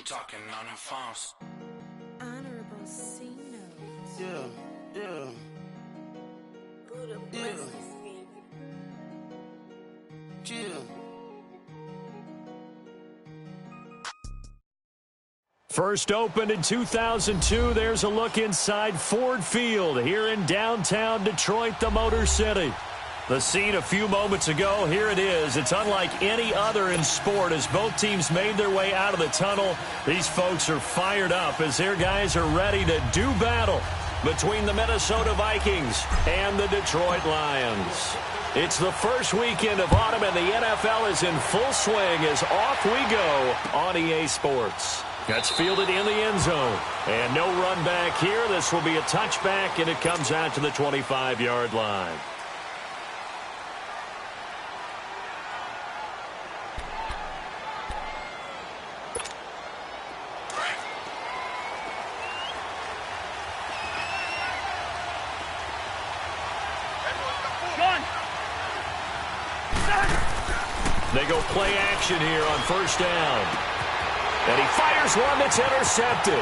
talking on the phones. Honorable C notes. Yeah. Buddha bless this game. First opened in 2002, there's a look inside Ford Field here in downtown Detroit, the Motor City. The scene a few moments ago, here it is. It's unlike any other in sport as both teams made their way out of the tunnel. These folks are fired up as their guys are ready to do battle between the Minnesota Vikings and the Detroit Lions. It's the first weekend of autumn and the NFL is in full swing as off we go on EA Sports. That's fielded in the end zone. And no run back here. This will be a touchback, and it comes out to the 25-yard line. They go play action here on first down. And he fires one that's intercepted.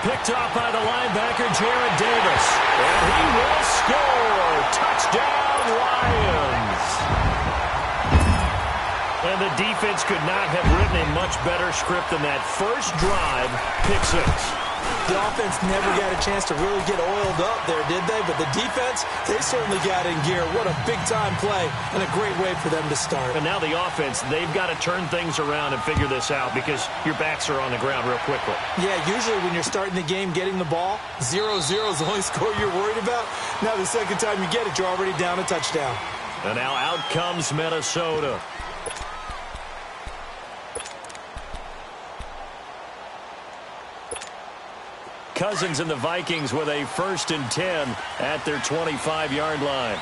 Picked off by the linebacker, Jared Davis. And he will score. Touchdown, Lions. And the defense could not have written a much better script than that first drive, pick six. The offense never got a chance to really get oiled up there, did they? But the defense, they certainly got in gear. What a big-time play and a great way for them to start. And now the offense, they've got to turn things around and figure this out because your backs are on the ground real quickly. Yeah, usually when you're starting the game getting the ball, 0-0 is the only score you're worried about. Now the second time you get it, you're already down a touchdown. And now out comes Minnesota. Cousins and the Vikings with a 1st and 10 at their 25-yard line.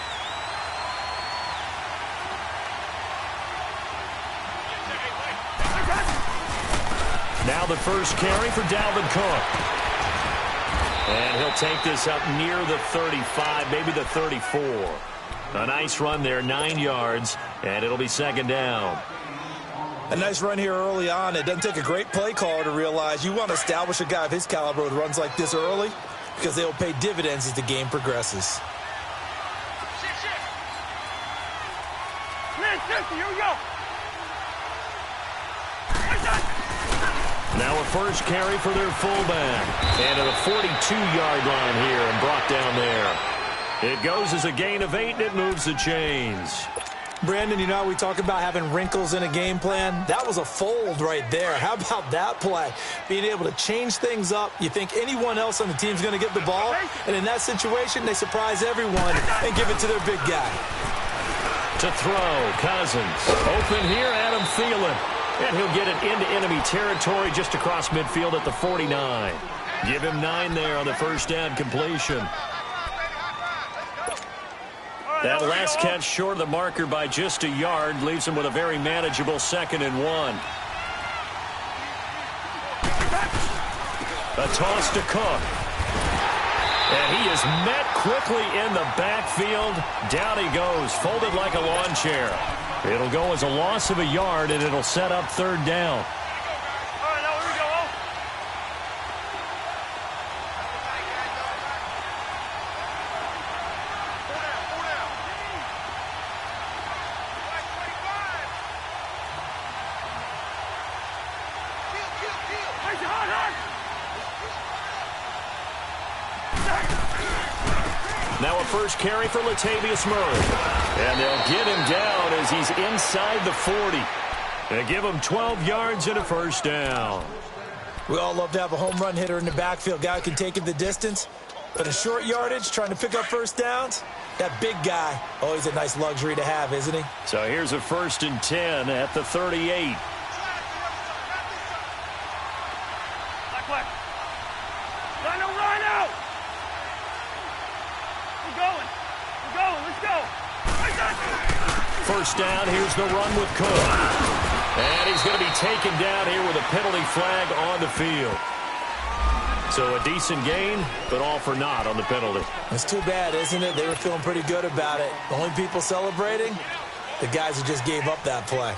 Now the first carry for Dalvin Cook. And he'll take this up near the 35, maybe the 34. A nice run there, 9 yards, and it'll be second down. A nice run here early on. It doesn't take a great play caller to realize you want to establish a guy of his caliber with runs like this early because they will pay dividends as the game progresses. Now a first carry for their fullback. And to the 42-yard line here and brought down there. It goes as a gain of 8 and it moves the chains. Brandon, you know how we talk about having wrinkles in a game plan? That was a fold right there. How about that play? Being able to change things up. You think anyone else on the team's going to get the ball, and in that situation, they surprise everyone and give it to their big guy. To throw, Cousins. Open here, Adam Thielen. And he'll get it into enemy territory just across midfield at the 49. Give him 9 there on the first down completion. That last catch short of the marker by just a yard leaves him with a very manageable 2nd and 1. A toss to Cook. And he is met quickly in the backfield. Down he goes, folded like a lawn chair. It'll go as a loss of a yard, and it'll set up 3rd down. Now a first carry for Latavius Murray. And they'll get him down as he's inside the 40. They give him 12 yards and a first down. We all love to have a home run hitter in the backfield. Guy who can take it the distance. But a short yardage, trying to pick up first downs, that big guy, always a nice luxury to have, isn't he? So here's a 1st and 10 at the 38. First down, here's the run with Cook. And he's going to be taken down here with a penalty flag on the field. So a decent gain, but all for naught on the penalty. It's too bad, isn't it? They were feeling pretty good about it. The only people celebrating, the guys who just gave up that play.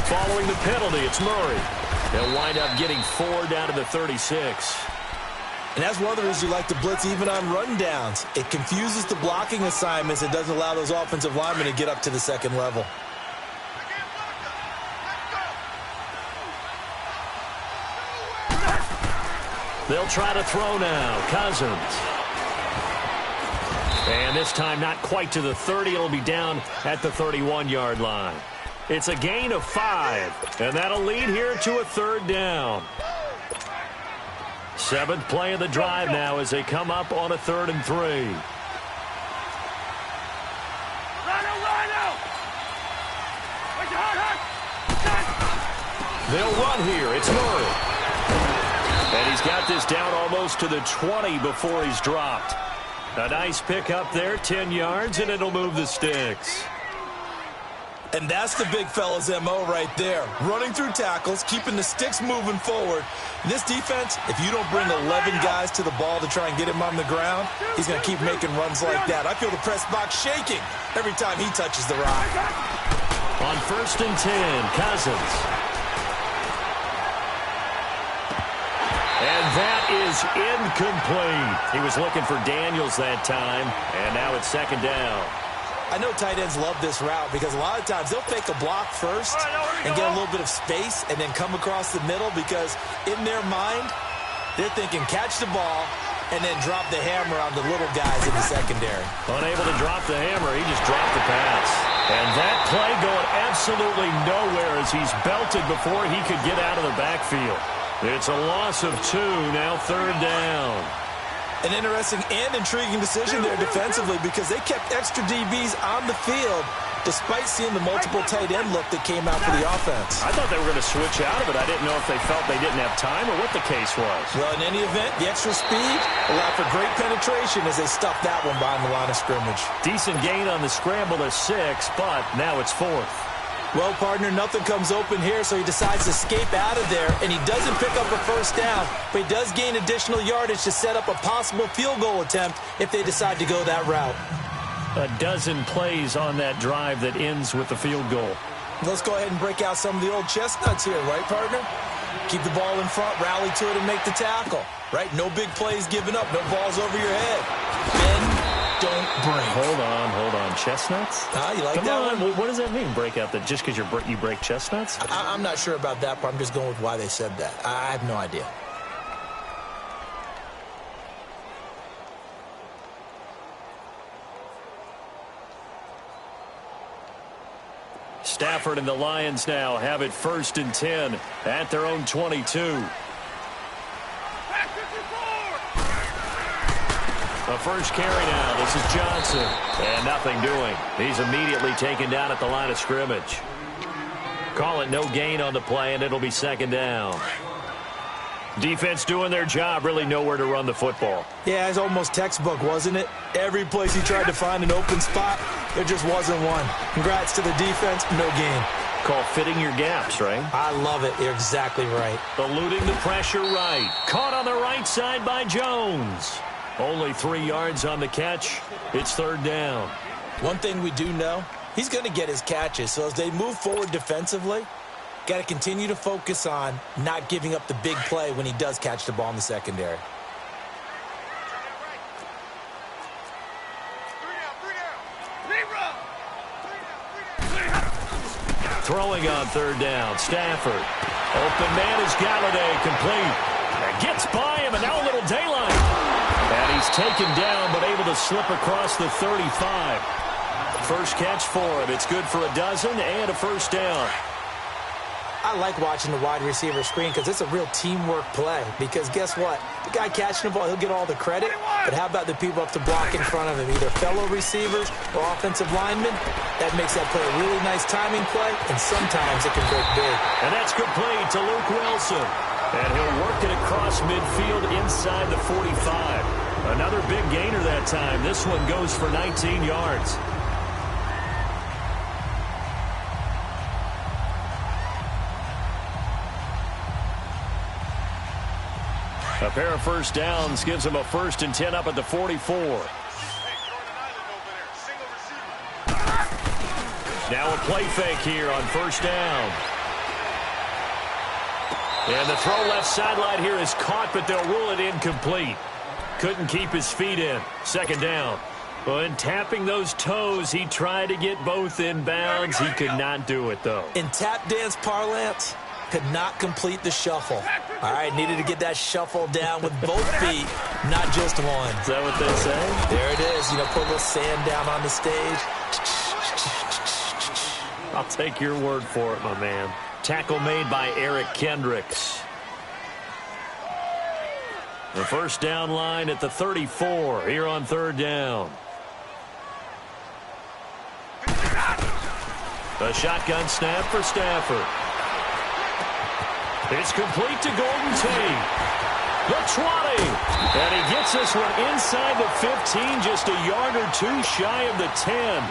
Following the penalty, it's Murray. They'll wind up getting 4 down to the 36. And that's one of the reasons you like to blitz even on rundowns. It confuses the blocking assignments. It doesn't allow those offensive linemen to get up to the second level. They'll try to throw now. Cousins. And this time not quite to the 30. It'll be down at the 31-yard line. It's a gain of 5, and that'll lead here to a 3rd down. 7th play of the drive now as they come up on a 3rd and 3. They'll run here. It's Murray. And he's got this down almost to the 20 before he's dropped. A nice pick up there, 10 yards, and it'll move the sticks. And that's the big fella's MO right there. Running through tackles, keeping the sticks moving forward. In this defense, if you don't bring 11 guys to the ball to try and get him on the ground, he's going to keep making runs like that. I feel the press box shaking every time he touches the rock. On 1st and 10, Cousins. And that is incomplete. He was looking for Daniels that time, and now it's 2nd down. I know tight ends love this route because a lot of times they'll fake a block first and get a little bit of space and then come across the middle because in their mind, they're thinking catch the ball and then drop the hammer on the little guys in the secondary. Unable to drop the hammer, he just dropped the pass. And that play going absolutely nowhere as he's belted before he could get out of the backfield. It's a loss of 2, now 3rd down. An interesting and intriguing decision there defensively because they kept extra DBs on the field despite seeing the multiple tight end look that came out for the offense. I thought they were going to switch out of it. I didn't know if they felt they didn't have time or what the case was. Well, in any event, the extra speed allowed for great penetration as they stuffed that one behind the line of scrimmage. Decent gain on the scramble to 6, but now it's 4th. Well, partner, nothing comes open here, so he decides to escape out of there, and he doesn't pick up a 1st down, but he does gain additional yardage to set up a possible field goal attempt if they decide to go that route. A dozen plays on that drive that ends with the field goal. Let's go ahead and break out some of the old chestnuts here, right, partner? Keep the ball in front, rally to it, and make the tackle, right? No big plays given up, no balls over your head. Bend, don't break. Hold on. Chestnuts? You like Come that on. one? What does that mean, break out? That just because you break chestnuts? I'm not sure about that, but I'm just going with why they said that. I have no idea. Stafford and the Lions now have it 1st and 10 at their own 22. The first carry now. This is Johnson. And nothing doing. He's immediately taken down at the line of scrimmage. Call it no gain on the play, and it'll be 2nd down. Defense doing their job, really nowhere to run the football. Yeah, it's almost textbook, wasn't it? Every place he tried to find an open spot, there just wasn't one. Congrats to the defense, no gain. Call fitting your gaps, right? I love it. You're exactly right. Eluding the pressure right. Caught on the right side by Jones. Only 3 yards on the catch. It's 3rd down. One thing we do know, he's going to get his catches. So as they move forward defensively, got to continue to focus on not giving up the big play when he does catch the ball in the secondary. Throwing on 3rd down. Stafford. Open man is Galladay, complete. And gets by him, and now a little daylight. And he's taken down, but able to slip across the 35. First catch for him. It's good for a dozen and a 1st down. I like watching the wide receiver screen because it's a real teamwork play. Because guess what? The guy catching the ball, he'll get all the credit. But how about the people up to block in front of him, either fellow receivers or offensive linemen? That makes that play a really nice timing play, and sometimes it can break big. And that's complete to Luke Wilson. And he'll work it across midfield inside the 45. Another big gainer that time. This one goes for 19 yards. A pair of 1st downs gives him a 1st and 10 up at the 44. Now a play fake here on first down. And the throw left sideline here is caught, but they'll rule it incomplete. Couldn't keep his feet in. Second down. Well, in tapping those toes, he tried to get both in bounds. He could not do it, though. In tap dance parlance, could not complete the shuffle. All right, needed to get that shuffle down with both feet, not just one. Is that what they say? There it is. You know, put a little sand down on the stage. I'll take your word for it, my man. Tackle made by Eric Kendricks. The first down line at the 34 here on third down. A shotgun snap for Stafford. It's complete to Golden Tate. The 20. And he gets this one inside the 15, just a yard or two shy of the 10.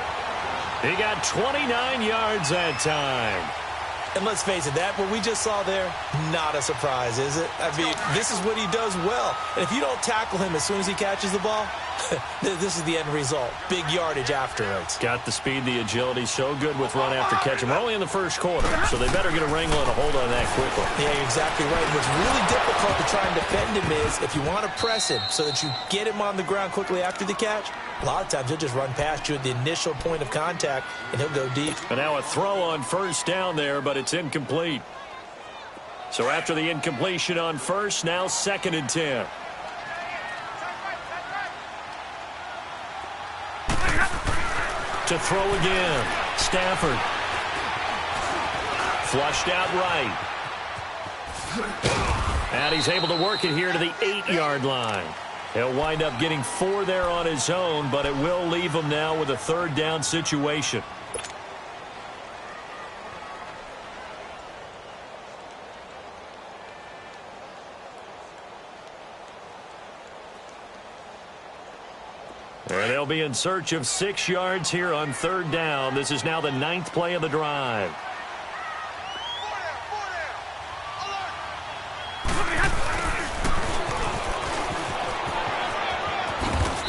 He got 29 yards that time. And let's face it, that what we just saw there, not a surprise, is it? I mean, this is what he does well. And if you don't tackle him as soon as he catches the ball, this is the end result. Big yardage afterwards. Got the speed, the agility, so good with run after catch. And we're only in the first quarter, so they better get a wrangle and a hold on that quickly. Yeah, you're exactly right. What's really difficult to try and defend him is if you want to press him so that you get him on the ground quickly after the catch, a lot of times he'll just run past you at the initial point of contact, and he'll go deep. And now a throw on first down there, but it's incomplete. So after the incompletion on first, now 2nd and 10. To throw again. Stafford. Flushed out right. And he's able to work it here to the 8-yard line. He'll wind up getting 4 there on his own, but it will leave him now with a third down situation. And they'll be in search of 6 yards here on third down. This is now the 9th play of the drive.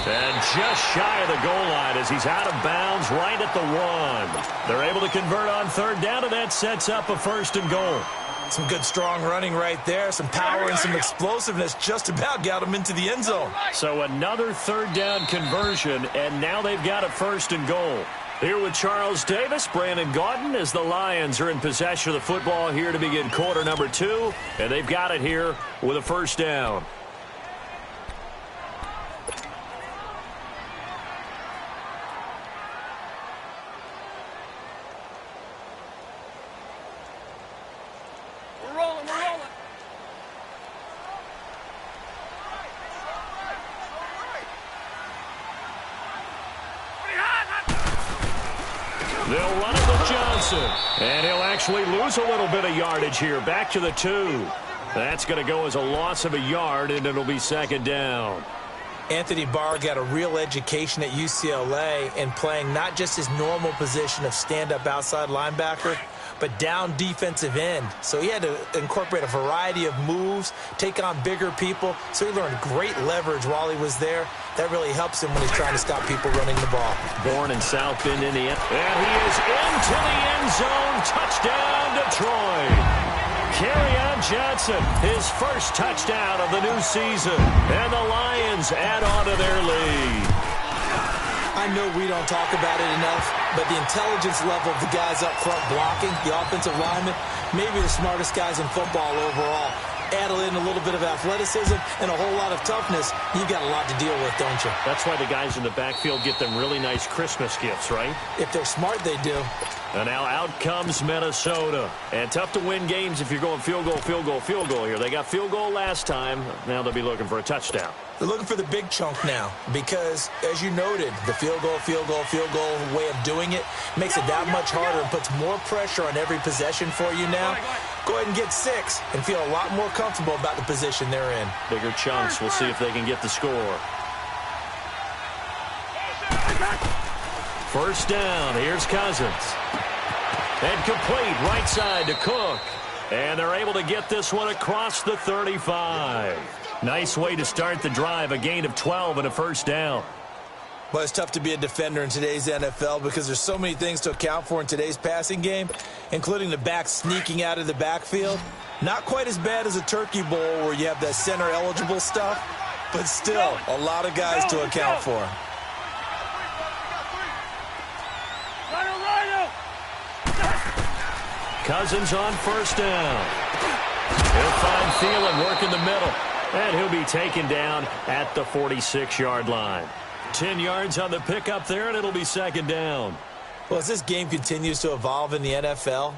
And just shy of the goal line as he's out of bounds right at the 1. They're able to convert on third down, and that sets up a 1st and goal. Some good strong running right there. Some power and some explosiveness just about got him into the end zone. So another third down conversion, and now they've got a 1st and goal. Here with Charles Davis, Brandon Gaudin, as the Lions are in possession of the football here to begin quarter number 2. And they've got it here with a 1st down. They'll run it with Johnson. And he'll actually lose a little bit of yardage here. Back to the 2. That's going to go as a loss of a yard, and it'll be 2nd down. Anthony Barr got a real education at UCLA in playing not just his normal position of stand-up outside linebacker, but down defensive end. So he had to incorporate a variety of moves, take on bigger people. So he learned great leverage while he was there. That really helps him when he's trying to stop people running the ball. Born in South Bend, Indiana. And he is into the end zone. Touchdown, Detroit. Kerryon Johnson, his first touchdown of the new season. And the Lions add on to their lead. I know we don't talk about it enough, but the intelligence level of the guys up front blocking, the offensive linemen, maybe the smartest guys in football overall. Add in a little bit of athleticism and a whole lot of toughness, you've got a lot to deal with, don't you? That's why the guys in the backfield get them really nice Christmas gifts, right? If they're smart, they do. And now out comes Minnesota. And tough to win games if you're going field goal, field goal, field goal here. They got field goal last time. Now they'll be looking for a touchdown. They're looking for the big chunk now because, as you noted, the field goal way of doing it makes it that much harder and puts more pressure on every possession for you now. Go ahead and get 6 and feel a lot more comfortable about the position they're in. Bigger chunks. We'll see if they can get the score. First down. Here's Cousins. And complete right side to Cook. And they're able to get this one across the 35. Nice way to start the drive. A gain of 12 and a first down. Well, it's tough to be a defender in today's NFL because there's so many things to account for in today's passing game, including the back sneaking out of the backfield. Not quite as bad as a turkey bowl where you have that center-eligible stuff, but still a lot of guys to account for. Cousins on first down. He'll find Thielen working the middle, and he'll be taken down at the 46-yard line. 10 yards on the pickup there, and it'll be second down. Well, as this game continues to evolve in the NFL,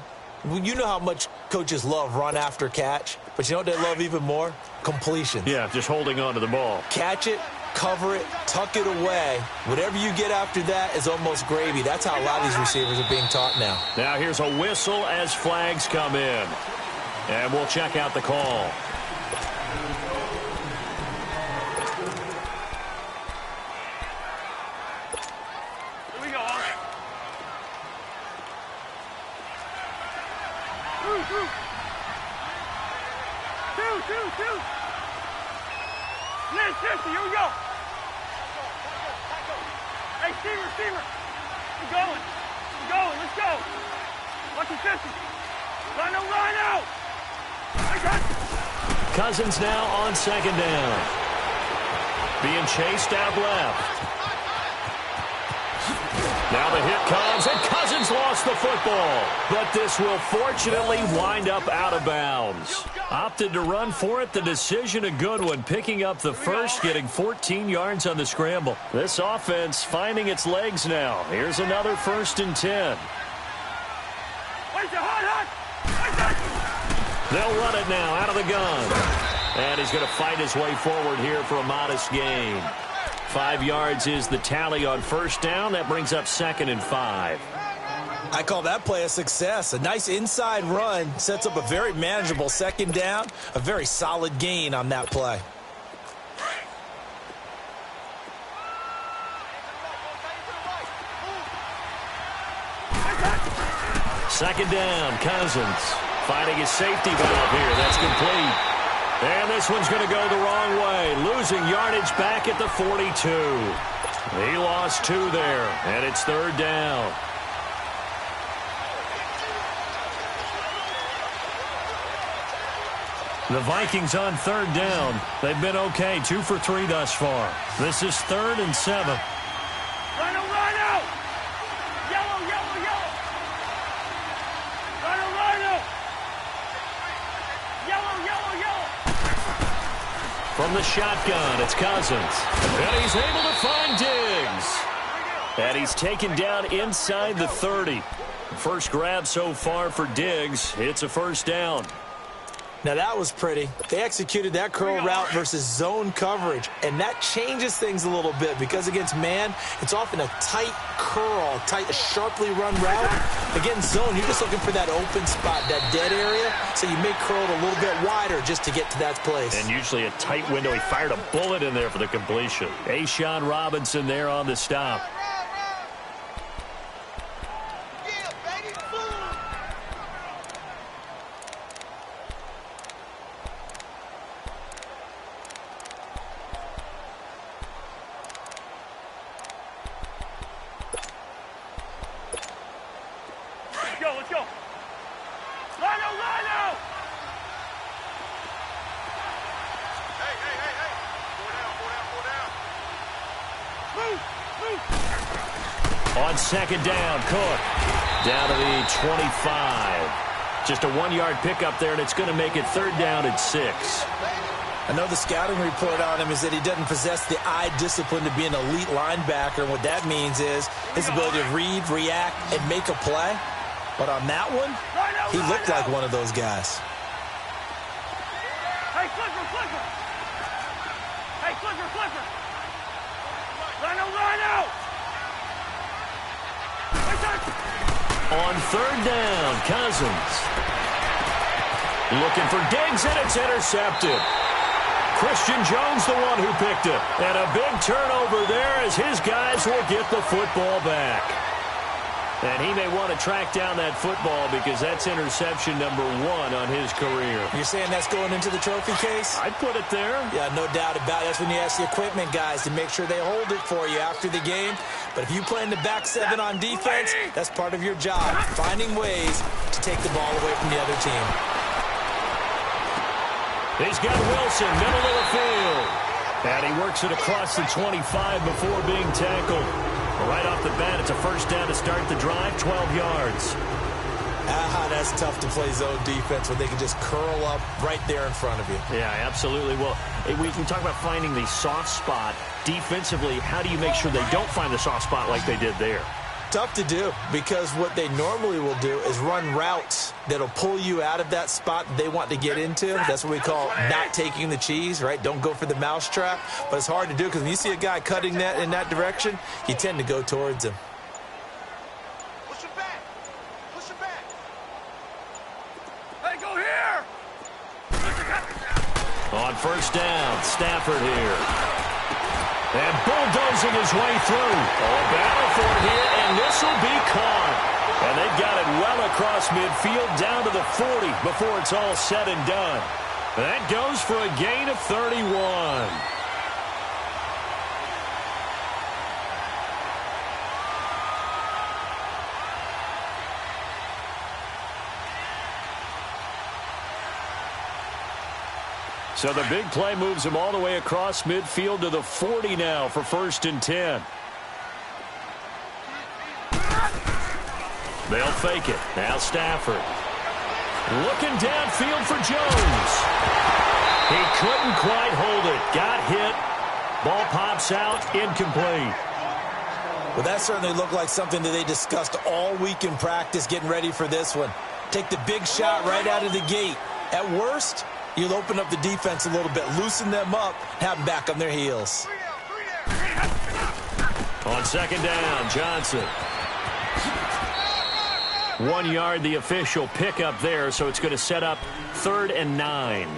you know how much coaches love run after catch, but you know what they love even more? Completions. Yeah, just holding on to the ball. Catch it, cover it, tuck it away. Whatever you get after that is almost gravy. That's how a lot of these receivers are being taught now. Now here's a whistle as flags come in. And we'll check out the call. Here we go. Hey, receiver. We're going. Let's go. Watch your 50. Line out. Cousins now on second down. Being chased out left. Now the hit comes, and Cousins lost the football. But this will fortunately wind up out of bounds. Opted to run for it. The decision a good one. Picking up the first, getting 14 yards on the scramble. This offense finding its legs now. Here's another 1st and 10. They'll run it now out of the gun. And he's going to fight his way forward here for a modest gain. 5 yards is the tally on first down. That brings up 2nd and 5. I call that play a success. A nice inside run sets up a very manageable second down. A very solid gain on that play. Second down, Cousins finding his safety valve here. That's complete. And this one's going to go the wrong way. Losing yardage back at the 42. He lost 2 there, and it's 3rd down. The Vikings on 3rd down. They've been okay, 2 for 3 thus far. This is 3rd and 7. Run out! Yellow! Yellow! From the shotgun, it's Cousins. And he's able to find Diggs. And he's taken down inside the 30. First grab so far for Diggs. It's a 1st down. Now that was pretty. They executed that curl route versus zone coverage, and that changes things a little bit because against man, it's often a tight curl, a sharply run route. Against zone, you're just looking for that open spot, that dead area, so you may curl it a little bit wider just to get to that place. And usually a tight window. He fired a bullet in there for the completion. A'Shawn Robinson there on the stop. Let's go. Line out! Hey. Four down. Move. On second down, Cook down to the 25. Just a 1-yard pickup there, and it's going to make it 3rd down and 6. I know the scouting report on him is that he doesn't possess the eye discipline to be an elite linebacker. And what that means is his ability to read, react, and make a play. But on that one, he looked like one of those guys. Hey, Clipper. Line out. On 3rd down, Cousins. Looking for Diggs, and it's intercepted. Christian Jones, the one who picked it. And a big turnover there as his guys will get the football back. And he may want to track down that football because that's interception number 1 on his career. You're saying that's going into the trophy case? I'd put it there. Yeah, no doubt about it. That's when you ask the equipment guys to make sure they hold it for you after the game. But if you play in the back 7 on defense, that's part of your job, finding ways to take the ball away from the other team. He's got Wilson, middle of the field. And he works it across the 25 before being tackled. Right off the bat, it's a first down to start the drive, 12 yards. That's tough to play zone defense when they can just curl up right there in front of you. Yeah, absolutely. Well, we can talk about finding the soft spot. Defensively, how do you make sure they don't find the soft spot like they did there? Tough to do because what they normally will do is run routes that'll pull you out of that spot they want to get into. That's what we call not taking the cheese, right? Don't go for the mousetrap. But it's hard to do because when you see a guy cutting that in that direction, you tend to go towards him. Push it back. Push it back. Hey, go here. On first down, Stafford here. And bulldozing his way through. A battle for it here, and this will be caught. And they've got it well across midfield down to the 40 before it's all said and done. That goes for a gain of 31. So the big play moves him all the way across midfield to the 40 now for 1st and 10. They'll fake it. Now Stafford. Looking downfield for Jones. He couldn't quite hold it. Got hit. Ball pops out. Incomplete. Well, that certainly looked like something that they discussed all week in practice getting ready for this one. Take the big shot right out of the gate. At worst, you'll open up the defense a little bit, loosen them up, have them back on their heels. On second down, Johnson. 1 yard, the official pickup there, so it's going to set up 3rd and 9.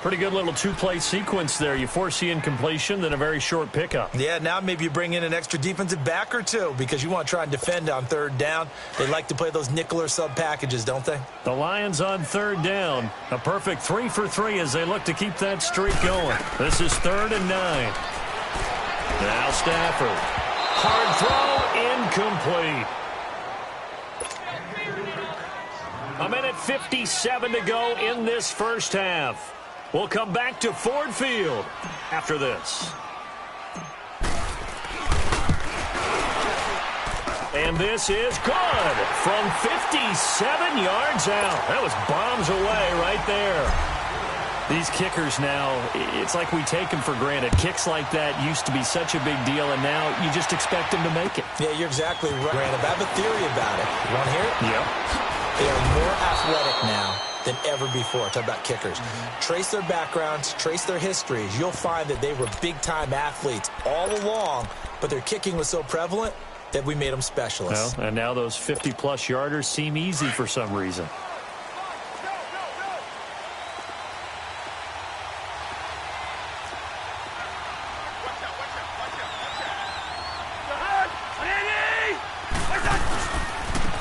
Pretty good little 2-play sequence there. You foresee incompletion, then a very short pickup. Yeah, now maybe you bring in an extra defensive back or two because you want to try and defend on 3rd down. They like to play those nickel or sub packages, don't they? The Lions on 3rd down. A perfect 3 for 3 as they look to keep that streak going. This is 3rd and 9. Now Stafford. Hard throw, incomplete. A minute 57 to go in this first half. We'll come back to Ford Field after this. And this is good from 57 yards out. That was bombs away right there. These kickers now, it's like we take them for granted. Kicks like that used to be such a big deal, and now you just expect them to make it. Yeah, you're exactly right. I have a theory about it. You want to hear it? Yep. They are more athletic now than ever before. Talk about kickers. Trace their backgrounds, trace their histories. You'll find that they were big-time athletes all along, but their kicking was so prevalent that we made them specialists. Well, and now those 50-plus yarders seem easy for some reason.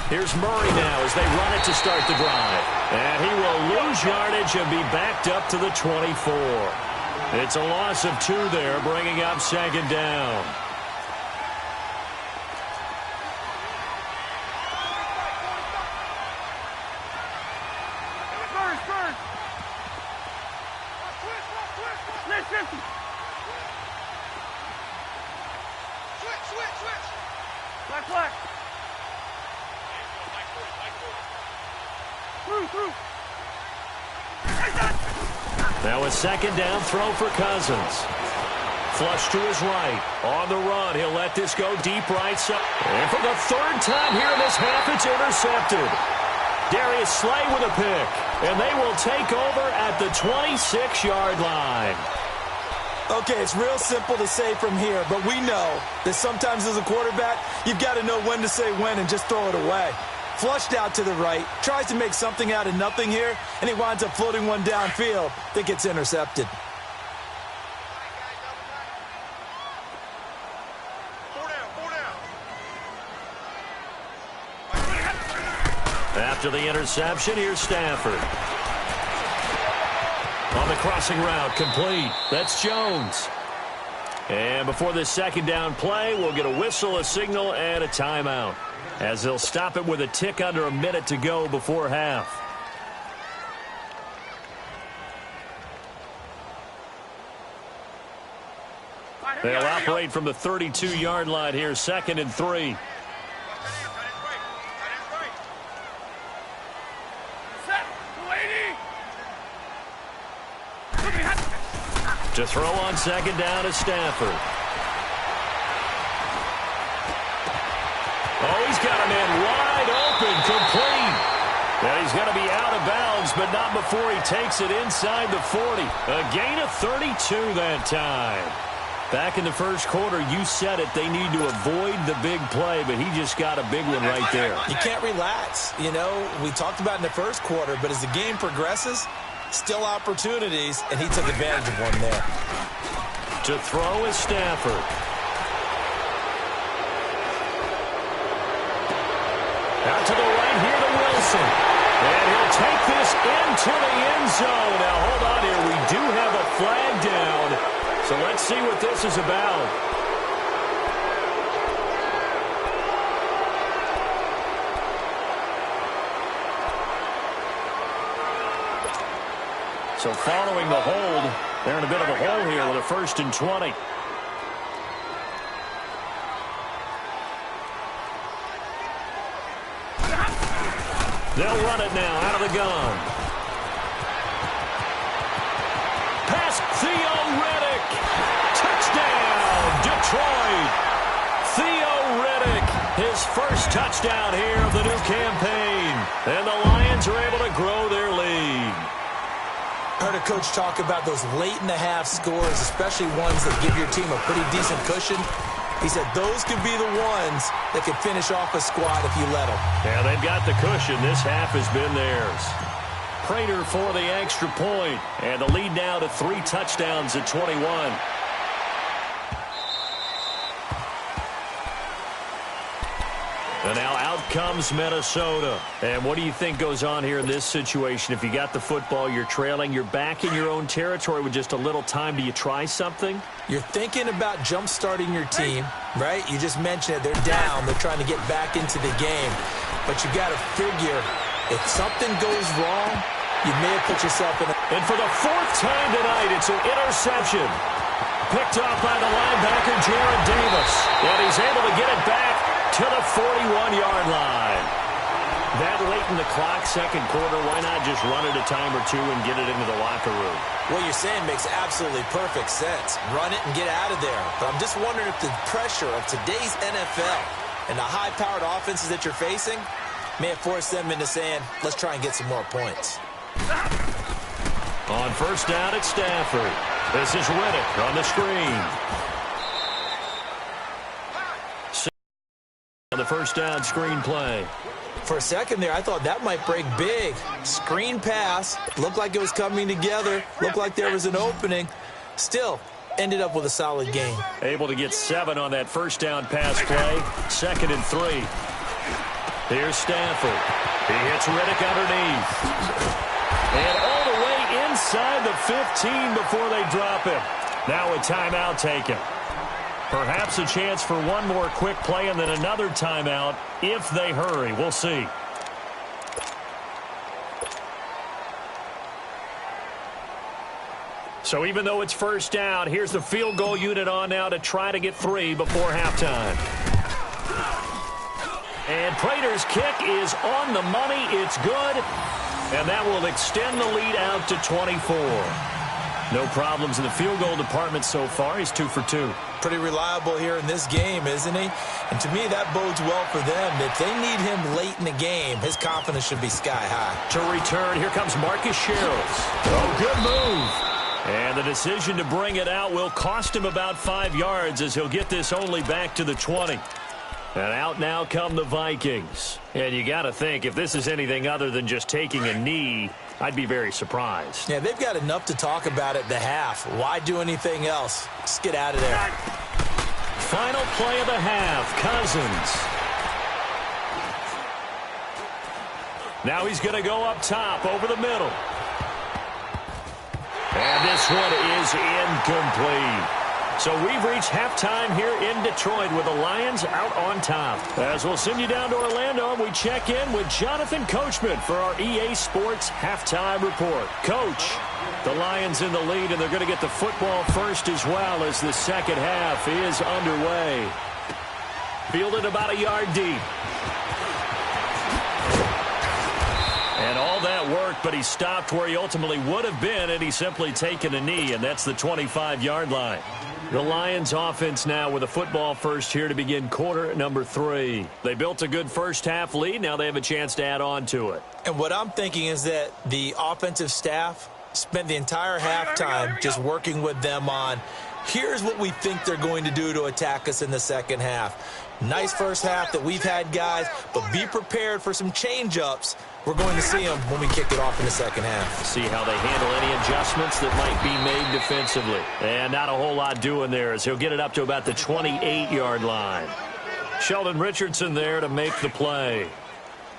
Here's Murray now as they run it to start the drive. And he will lose yardage and be backed up to the 24. It's a loss of 2 there, bringing up 2nd down. Now a 2nd down throw for Cousins. Flush to his right. On the run, he'll let this go deep right side. And for the 3rd time here in this half, it's intercepted. Darius Slay with a pick. And they will take over at the 26-yard line. Okay, it's real simple to say from here, but we know that sometimes as a quarterback, you've got to know when to say when and just throw it away. Flushed out to the right, tries to make something out of nothing here, and he winds up floating one downfield that gets intercepted. After the interception, here's Stafford. On the crossing route, complete. That's Jones. And before this second down play, we'll get a whistle, a signal, and a timeout, as they'll stop it with a tick under a minute to go before half. They'll operate from the 32-yard line here, 2nd and 3. To throw on 2nd down is Stafford. Oh, he's got a man wide open, complete. And he's going to be out of bounds, but not before he takes it inside the 40. A gain of 32 that time. Back in the first quarter, you said it, they need to avoid the big play, but he just got a big one right there. You can't relax. You know, we talked about in the first quarter, but as the game progresses, still opportunities, and he took advantage of one there. To throw is Stafford. Out to the right here to Wilson. And he'll take this into the end zone. Now, hold on here. We do have a flag down. So let's see what this is about. So following the hold, they're in a bit of a hole here with a 1st and 20. They'll run it now out of the gun. Pass Theoretic. Touchdown, Detroit. Theo Riddick, his first touchdown here of the new campaign. And the Lions are able to grow their lead. Heard a coach talk about those late-in-the-half scores, especially ones that give your team a pretty decent cushion. He said those could be the ones that could finish off a squad if you let them. Yeah, they've got the cushion. This half has been theirs. Prater for the extra point, and the lead now to 3 touchdowns at 21. And now out comes Minnesota. And what do you think goes on here in this situation? If you got the football, you're trailing, you're back in your own territory with just a little time. Do you try something? You're thinking about jump-starting your team, right? You just mentioned it. They're down. They're trying to get back into the game. But you got to figure, if something goes wrong, you may have put yourself in a... And for the 4th time tonight, it's an interception. Picked off by the linebacker, Jared Davis. And he's able to get it back to the 41-yard line. That late in the clock, second quarter, why not just run it a time or two and get it into the locker room? What you're saying makes absolutely perfect sense. Run it and get out of there. But I'm just wondering if the pressure of today's NFL and the high-powered offenses that you're facing may have forced them into saying, let's try and get some more points. On 1st down at Stafford. This is Riddick on the screen. On the 1st down screen play. For a second there, I thought that might break big. Screen pass. Looked like it was coming together. Looked like there was an opening. Still, ended up with a solid game. Able to get 7 on that 1st down pass play. 2nd and 3. Here's Stafford. He hits Riddick underneath. And all the way inside the 15 before they drop him. Now a timeout taken. Perhaps a chance for one more quick play and then another timeout if they hurry. We'll see. So even though it's 1st down, here's the field goal unit on now to try to get 3 before halftime. And Prater's kick is on the money. It's good. And that will extend the lead out to 24. No problems in the field goal department so far. He's 2 for 2. Pretty reliable here in this game, isn't he? And to me, that bodes well for them. If they need him late in the game, his confidence should be sky high. To return, here comes Marcus Sherrills. Oh, good move. And the decision to bring it out will cost him about 5 yards as he'll get this only back to the 20. And out now come the Vikings. And you got to think, if this is anything other than just taking a knee, I'd be very surprised. Yeah, they've got enough to talk about at the half. Why do anything else? Just get out of there. Final play of the half, Cousins. Now he's going to go up top over the middle. And this one is incomplete. So we've reached halftime here in Detroit with the Lions out on top. As we'll send you down to Orlando, we check in with Jonathan Coachman for our EA Sports Halftime Report. Coach, the Lions in the lead, and they're going to get the football first as well as the second half is underway. Fielded about a yard deep. And all that work, but he stopped where he ultimately would have been, and he's simply taken a knee, and that's the 25-yard line. The Lions offense now with a football first here to begin quarter number 3. They built a good first-half lead. Now they have a chance to add on to it. And what I'm thinking is that the offensive staff spent the entire halftime just working with them on, here's what we think they're going to do to attack us in the second half. Nice first half that we've had, guys, but be prepared for some change-ups. We're going to see them when we kick it off in the second half. See how they handle any adjustments that might be made defensively. And not a whole lot doing there as he'll get it up to about the 28-yard line. Sheldon Richardson there to make the play.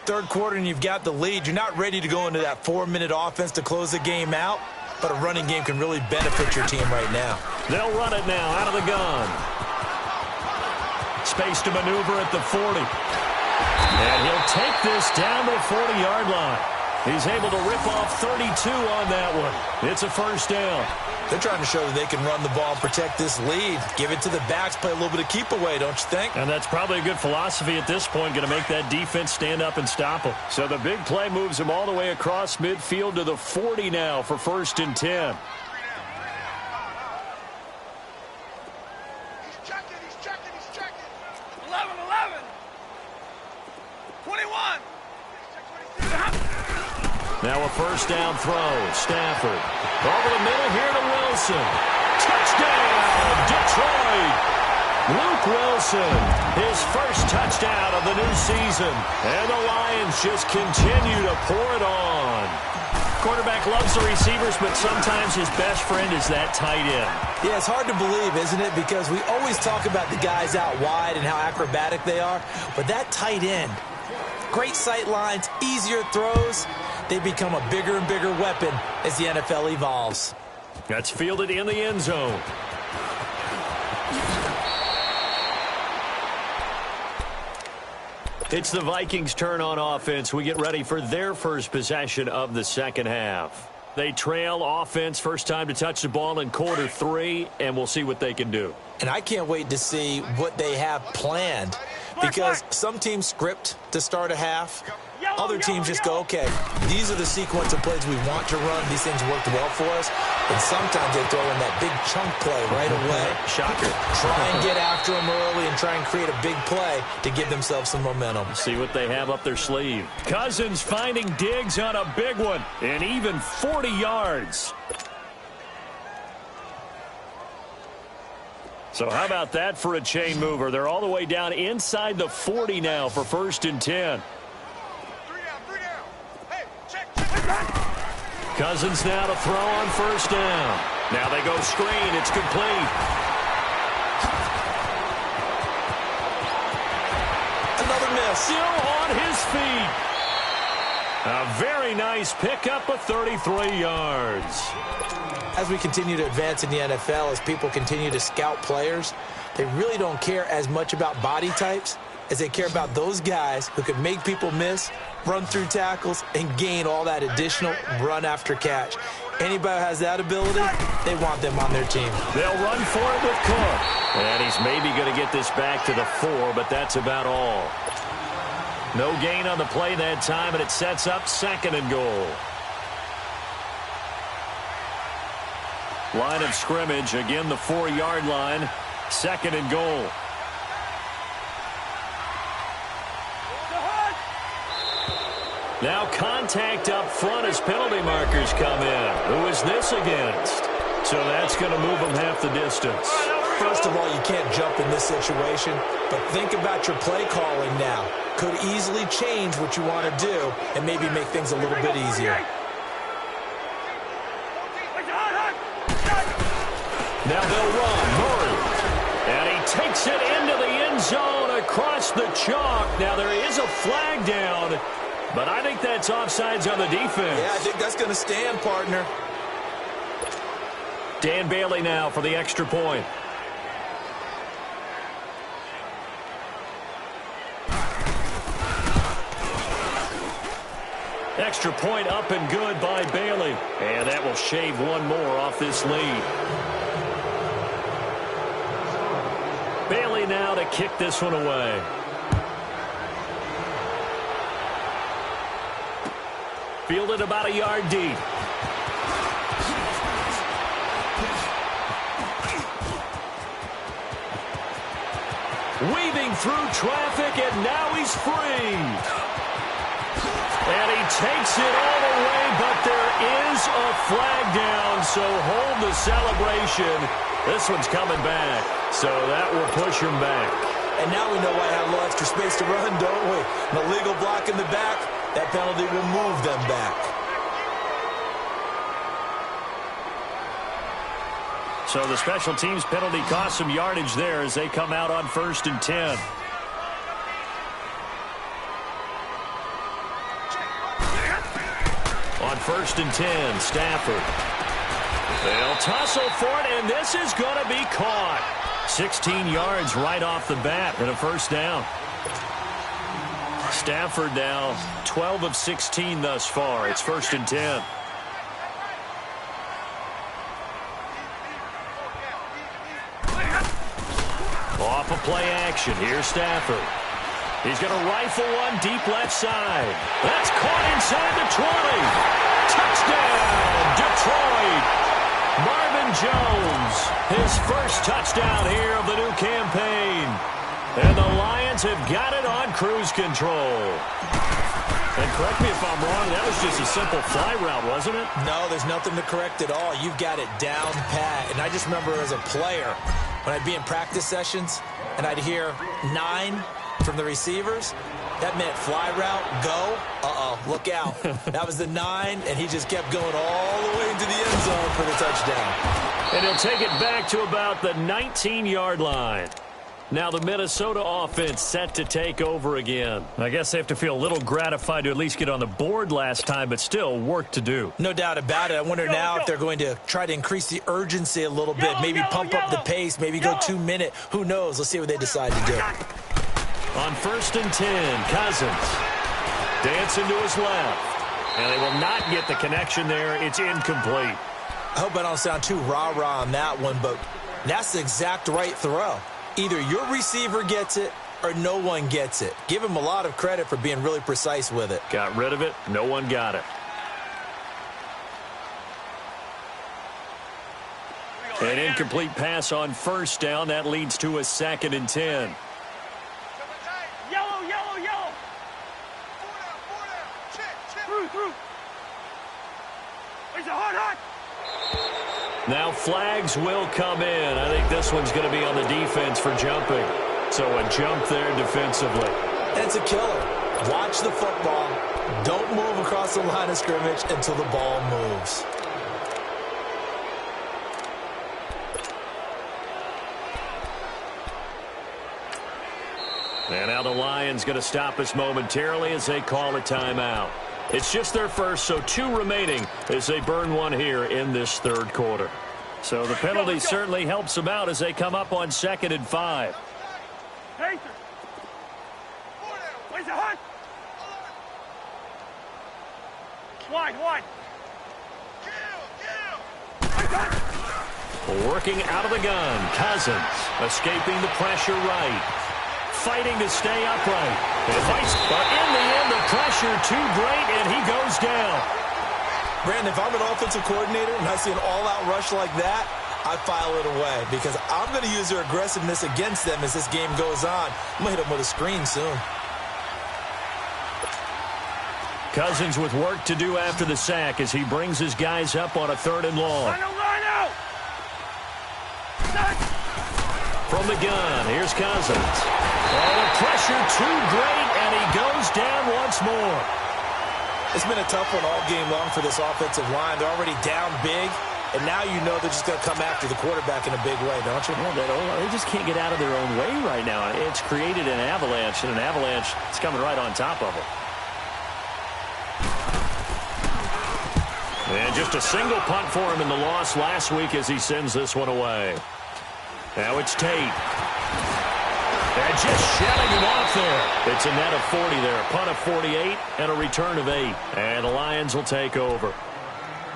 Third quarter and you've got the lead. You're not ready to go into that 4-minute offense to close the game out, but a running game can really benefit your team right now. They'll run it now out of the gun. Space to maneuver at the 40. And he'll take this down to the 40-yard line. He's able to rip off 32 on that one. It's a first down. They're trying to show that they can run the ball and protect this lead. Give it to the backs, play a little bit of keep away, don't you think? And that's probably a good philosophy at this point, going to make that defense stand up and stop them. So the big play moves them all the way across midfield to the 40 now for 1st and 10. He's checking. 11. 21. Now a first down throw. Stafford. Over the middle here to Wilson. Touchdown, Detroit. Luke Wilson, his first touchdown of the new season. And the Lions just continue to pour it on. Quarterback loves the receivers, but sometimes his best friend is that tight end. Yeah, it's hard to believe, isn't it? Because we always talk about the guys out wide and how acrobatic they are. But that tight end, great sight lines, easier throws, they become a bigger and bigger weapon as the NFL evolves. That's fielded in the end zone. It's the Vikings' turn on offense. We get ready for their first possession of the second half. They trail offense first time to touch the ball in quarter 3, and we'll see what they can do. And I can't wait to see what they have planned, because some teams script to start a half. Other teams just go, okay, these are the sequence of plays we want to run. These things worked well for us. And sometimes they throw in that big chunk play right away. Shocker. Try and get after them early and try and create a big play to give themselves some momentum. See what they have up their sleeve. Cousins finding Diggs on a big one, and even 40 yards. So how about that for a chain mover? They're all the way down inside the 40 now for 1st and 10. Cousins now to throw on first down. Now they go screen. It's complete. Another miss. Still on his feet. A very nice pickup of 33 yards. As we continue to advance in the NFL, as people continue to scout players, they really don't care as much about body types as they care about those guys who can make people miss, run through tackles, and gain all that additional run after catch. Anybody who has that ability, they want them on their team. They'll run for it with Cook. And he's maybe going to get this back to the 4, but that's about all. No gain on the play that time, and it sets up 2nd and goal. Line of scrimmage, again the 4-yard line, 2nd and goal. Now contact up front as penalty markers come in. Who is this against? So that's going to move them half the distance. First of all, you can't jump in this situation, but think about your play calling now. Could easily change what you want to do and maybe make things a little bit easier. Now they'll run. Murray. And he takes it into the end zone across the chalk. Now there is a flag down. But I think that's offsides on the defense. Yeah, I think that's going to stand, partner. Dan Bailey now for the extra point. Extra point up and good by Bailey. And that will shave one more off this lead. Bailey now to kick this one away. Fielded about a yard deep. Weaving through traffic, and now he's free. And he takes it all the way, but there is a flag down, so hold the celebration. This one's coming back, so that will push him back. And now we know why I have a little extra space to run, don't we? An illegal block in the back, that penalty will move them back. So the special teams penalty cost some yardage there as they come out on 1st and 10. On 1st and 10, Stafford. They'll tussle for it, and this is going to be caught. 16 yards right off the bat and a first down. Stafford now 12 of 16 thus far. It's 1st and 10. Off a play action. Here's Stafford. He's going to rifle one deep left side. That's caught inside the 20. Touchdown, Detroit. Marvin Jones, his first touchdown here of the new campaign. And the Lions have got it on cruise control. And correct me if I'm wrong, that was just a simple fly route, wasn't it? No, there's nothing to correct at all. You've got it down pat. And I just remember as a player, when I'd be in practice sessions and I'd hear 9 from the receivers, that meant fly route, go, look out. That was the 9, and he just kept going all the way into the end zone for the touchdown. And he'll take it back to about the 19-yard line. Now the Minnesota offense set to take over again. I guess they have to feel a little gratified to at least get on the board last time, but still work to do. No doubt about it. I wonder now if they're going to try to increase the urgency a little bit, maybe pump up the pace, maybe go 2-minute. Who knows? Let's see what they decide to do. On 1st and 10, Cousins dancing to his left. And they will not get the connection there. It's incomplete. I hope I don't sound too rah-rah on that one, but that's the exact right throw. Either your receiver gets it or no one gets it. Give him a lot of credit for being really precise with it. Got rid of it. No one got it. An incomplete pass on 1st down. That leads to a 2nd and 10. Yellow, yellow, yellow. 4 down. Check. Through. It's a hot. Now flags will come in. I think this one's going to be on the defense for jumping. So a jump there defensively. That's a killer. Watch the football. Don't move across the line of scrimmage until the ball moves. And now the Lions going to stop us momentarily as they call a timeout. It's just their first, so 2 remaining as they burn one here in this 3rd quarter. So the penalty certainly helps them out as they come up on 2nd and 5. Where's the hunt? Wide. Working out of the gun, Cousins escaping the pressure right. Fighting to stay upright. But in the end, the pressure too great, and he goes down. Brandon, if I'm an offensive coordinator and I see an all-out rush like that, I file it away because I'm going to use their aggressiveness against them as this game goes on. I'm going to hit them with a screen soon. Cousins with work to do after the sack as he brings his guys up on a 3rd and long. Line out. From the gun, here's Cousins. Oh, the pressure too great, and he goes down once more. It's been a tough one all game long for this offensive line. They're already down big, and now you know they're just going to come after the quarterback in a big way, don't you? Well, they just can't get out of their own way right now. It's created an avalanche, and an avalanche is coming right on top of them. And just a single punt for him in the loss last week as he sends this one away. Now it's Tate. And just shedding him off there. It's a net of 40 there. A punt of 48 and a return of 8. And the Lions will take over.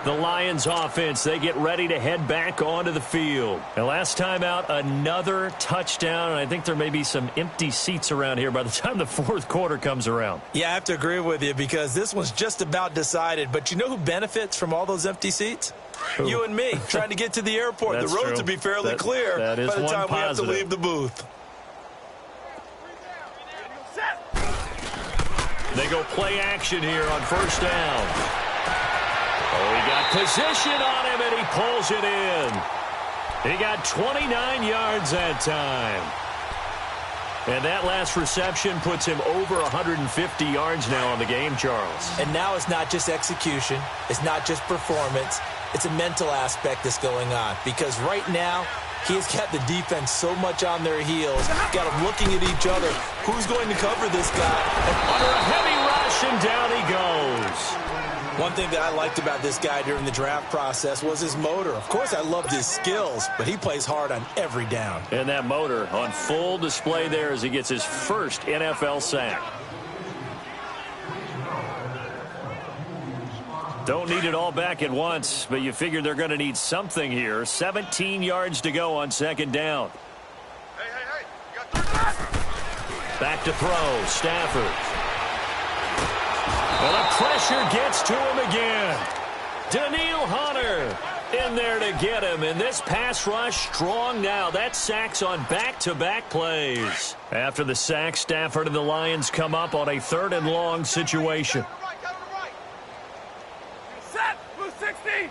The Lions offense, they get ready to head back onto the field. And last time out, another touchdown. And I think there may be some empty seats around here by the time the fourth quarter comes around. Yeah, I have to agree with you because this one's just about decided. But you know who benefits from all those empty seats? Who? You and me, trying to get to the airport. The roads will be fairly clear by the time we have to leave the booth. They go play action here on first down. Oh, he got position on him, and he pulls it in. He got 29 yards that time. And that last reception puts him over 150 yards now on the game, Charles. And now it's not just execution. It's not just performance. It's a mental aspect that's going on. Because right now, he's got the defense so much on their heels. Got them looking at each other. Who's going to cover this guy? And under a heavy rush, and down he goes. One thing that I liked about this guy during the draft process was his motor. Of course, I loved his skills, but he plays hard on every down. And that motor on full display there as he gets his first NFL sack. Don't need it all back at once, but you figure they're going to need something here. 17 yards to go on second down. Hey, you got third down. Back to throw, Stafford. Well, the pressure gets to him again. Danielle Hunter in there to get him. And this pass rush strong now. That sack's on back-to-back plays. After the sack, Stafford and the Lions come up on a third and long situation. Set, blue 60.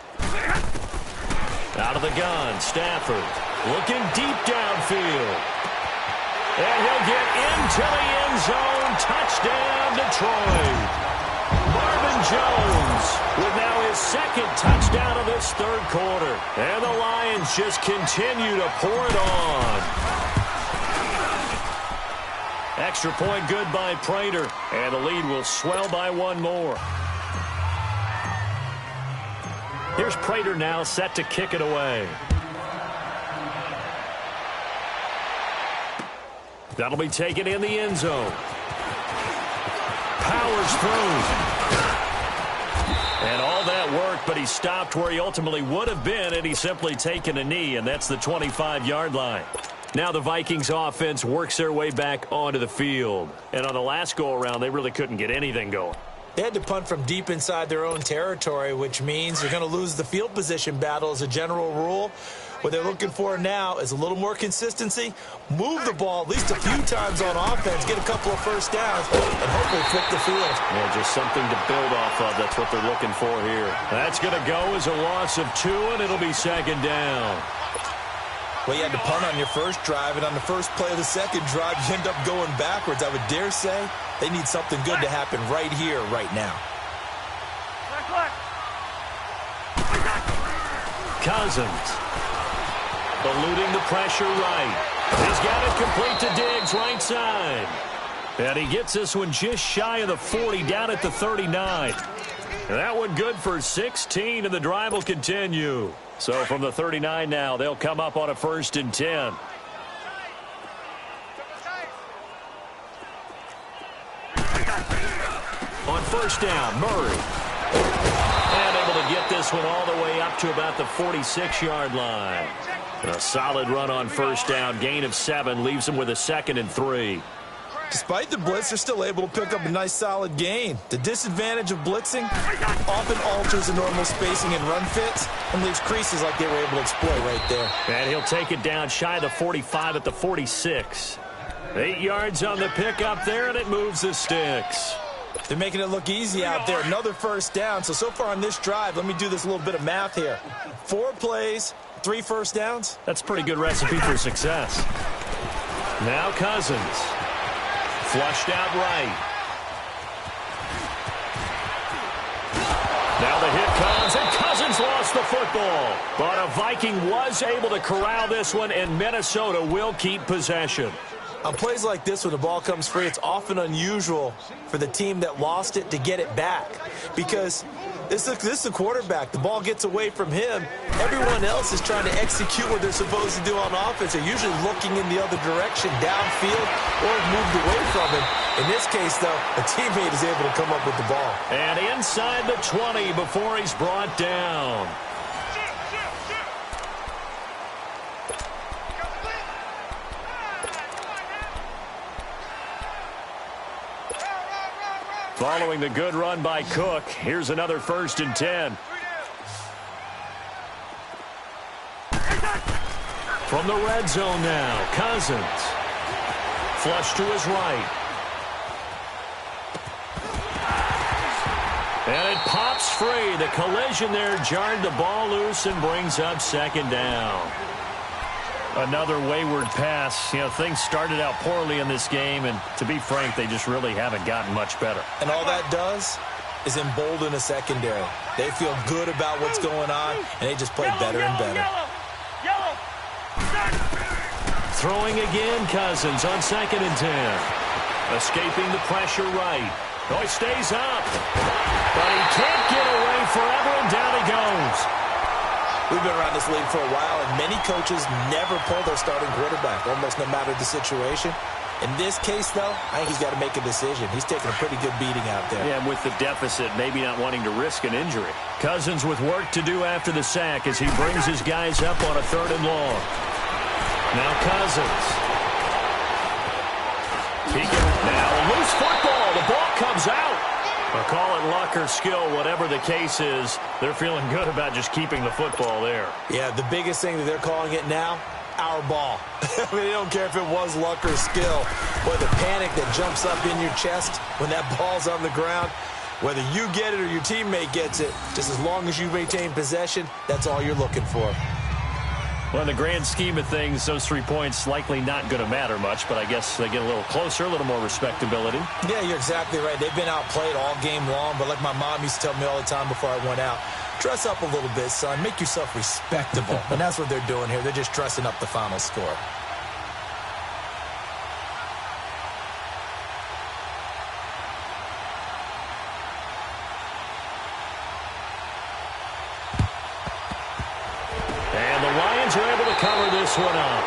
Out of the gun, Stafford looking deep downfield. And he'll get into the end zone. Touchdown, Detroit. Marvin Jones with now his second touchdown of this third quarter. And the Lions just continue to pour it on. Extra point good by Prater. And the lead will swell by one more. Here's Prater now set to kick it away. That'll be taken in the end zone. Powers through. And all that worked, but he stopped where he ultimately would have been, and he's simply taken a knee, and that's the 25-yard line. Now the Vikings offense works their way back onto the field. And on the last go-around, they really couldn't get anything going. They had to punt from deep inside their own territory, which means they're going to lose the field position battle as a general rule. What they're looking for now is a little more consistency, move the ball at least a few times on offense, get a couple of first downs, and hopefully flip the field. Yeah, just something to build off of. That's what they're looking for here. That's going to go as a loss of 2, and it'll be second down. Well, you had to punt on your first drive, and on the first play of the second drive, you end up going backwards. I would dare say they need something good to happen right here, right now. Cousins. Eluding the pressure right. He's got it complete to Diggs, right side. And he gets this one just shy of the 40, down at the 39. And that one good for 16, and the drive will continue. So from the 39 now, they'll come up on a 1st and 10. On first down, Murray. And able to get this one all the way up to about the 46-yard line. And a solid run on first down. Gain of 7 leaves them with a 2nd and 3. Despite the blitz, they're still able to pick up a nice solid gain. The disadvantage of blitzing often alters the normal spacing and run fits and leaves creases like they were able to exploit right there. And he'll take it down shy of the 45 at the 46. 8 yards on the pickup there, and it moves the sticks. They're making it look easy out there. Another first down. So far on this drive, let me do this little bit of math here. 4 plays, 3 first downs. That's a pretty good recipe for success. Now Cousins. Flushed out right. Now the hit comes, and Cousins lost the football. But a Viking was able to corral this one, and Minnesota will keep possession. On plays like this, when the ball comes free, it's often unusual for the team that lost it to get it back. Because This is a quarterback. The ball gets away from him. Everyone else is trying to execute what they're supposed to do on offense. They're usually looking in the other direction, downfield, or moved away from him. In this case, though, a teammate is able to come up with the ball. And inside the 20 before he's brought down. Following the good run by Cook, here's another 1st and 10. From the red zone now, Cousins. Flush to his right. And it pops free. The collision there jarred the ball loose and brings up 2nd down. Another wayward pass. You know, things started out poorly in this game, and to be frank, they just really haven't gotten much better. And all that does is embolden a secondary. They feel good about what's going on, and they just play better and better. Throwing again, Cousins on 2nd and 10. Escaping the pressure right. Oh, he stays up. But he can't get away forever, and down he goes. We've been around this league for a while, and many coaches never pull their starting quarterback, almost no matter the situation. In this case, though, I think he's got to make a decision. He's taking a pretty good beating out there. Yeah, and with the deficit, maybe not wanting to risk an injury. Cousins with work to do after the sack as he brings his guys up on a 3rd and long. Now Cousins. Now a loose football. The ball comes out. I'll call it luck or skill, whatever the case is. They're feeling good about just keeping the football there. Yeah, the biggest thing that they're calling it now, our ball. I mean, they don't care if it was luck or skill. Boy, the panic that jumps up in your chest when that ball's on the ground, whether you get it or your teammate gets it, just as long as you maintain possession, that's all you're looking for. Well, in the grand scheme of things, those 3 points likely not going to matter much, but I guess they get a little closer, a little more respectability. Yeah, you're exactly right. They've been outplayed all game long, but like my mom used to tell me all the time before I went out, dress up a little bit, son. Make yourself respectable. And that's what they're doing here. They're just dressing up the final score. Are able to cover this one up.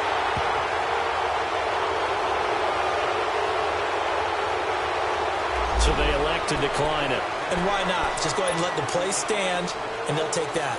So they elect to decline it. And why not? Just go ahead and let the play stand, and they'll take that.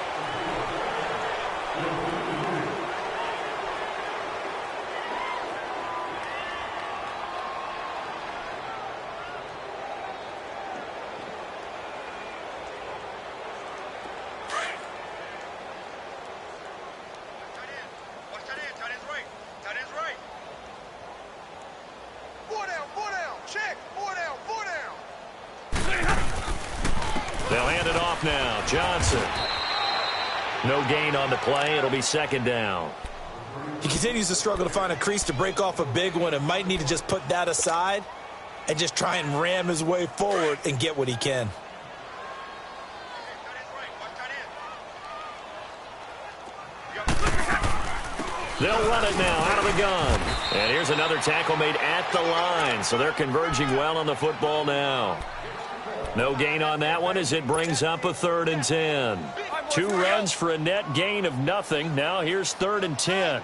They'll hand it off now. Johnson. No gain on the play. It'll be 2nd down. He continues to struggle to find a crease to break off a big one and might need to just put that aside and just try and ram his way forward and get what he can. They'll run it now out of the gun. And here's another tackle made at the line. So they're converging well on the football now. No gain on that one as it brings up a 3rd and 10. 2 runs for a net gain of nothing. Now here's 3rd and 10.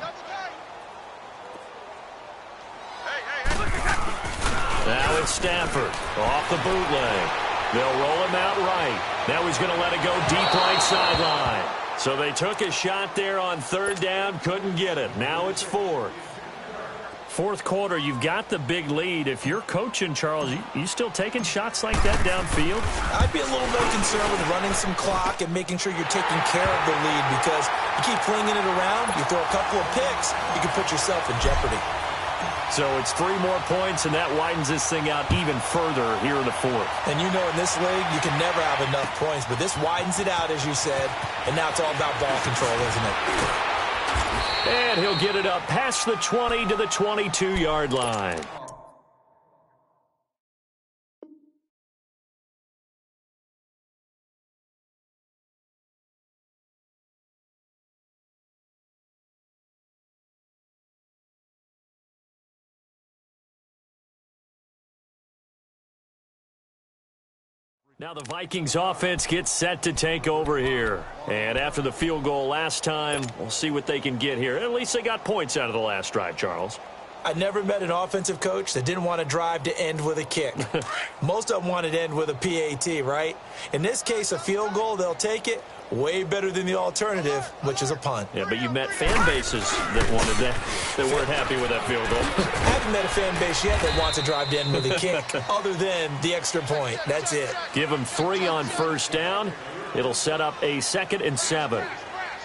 Now it's Stafford off the bootleg. They'll roll him out right. Now he's going to let it go deep right sideline. So they took a shot there on 3rd down, couldn't get it. Now it's 4th. 4th quarter, you've got the big lead. If you're coaching, Charles, you still taking shots like that downfield? I'd be a little more concerned with running some clock and making sure you're taking care of the lead, because you keep flinging it around, you throw a couple of picks, you can put yourself in jeopardy. So it's 3 more points, and that widens this thing out even further here in the 4th. And you know, in this league, you can never have enough points, but this widens it out, as you said, and now it's all about ball control, isn't it? And he'll get it up past the 20 to the 22-yard line. Now the Vikings offense gets set to take over here. And after the field goal last time, we'll see what they can get here. At least they got points out of the last drive, Charles. I never met an offensive coach that didn't want to drive to end with a kick. Most of them wanted to end with a PAT, right? In this case, a field goal, they'll take it. Way better than the alternative, which is a punt. Yeah, but you met fan bases that wanted that weren't happy with that field goal. I haven't met a fan base yet that wants to drive to end with a kick, other than the extra point. That's it. Give them 3 on first down. It'll set up a 2nd and 7.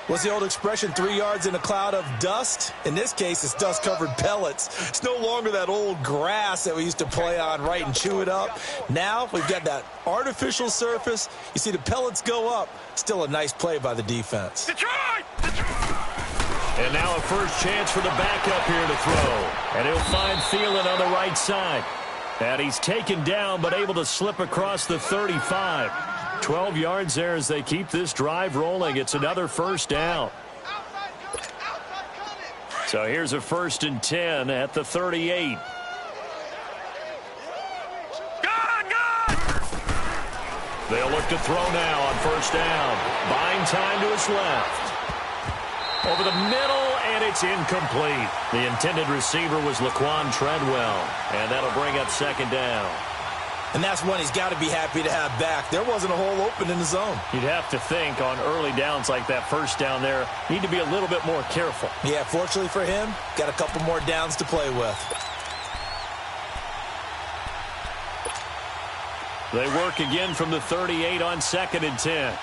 What's the old expression, 3 yards in a cloud of dust? In this case, it's dust-covered pellets. It's no longer that old grass that we used to play on, right, and chew it up. Now we've got that artificial surface. You see the pellets go up. Still a nice play by the defense. Detroit! And now a first chance for the backup here to throw. And he'll find Thielen on the right side. And he's taken down but able to slip across the 35. 12 yards there as they keep this drive rolling. It's another first down. So here's a 1st and 10 at the 38. They'll look to throw now on first down. Buying time to his left. Over the middle, and it's incomplete. The intended receiver was Laquan Treadwell, and that'll bring up 2nd down. And that's one he's got to be happy to have back. There wasn't a hole open in the zone. You'd have to think on early downs like that first down there, need to be a little bit more careful. Yeah, fortunately for him, got a couple more downs to play with. They work again from the 38 on 2nd and 10.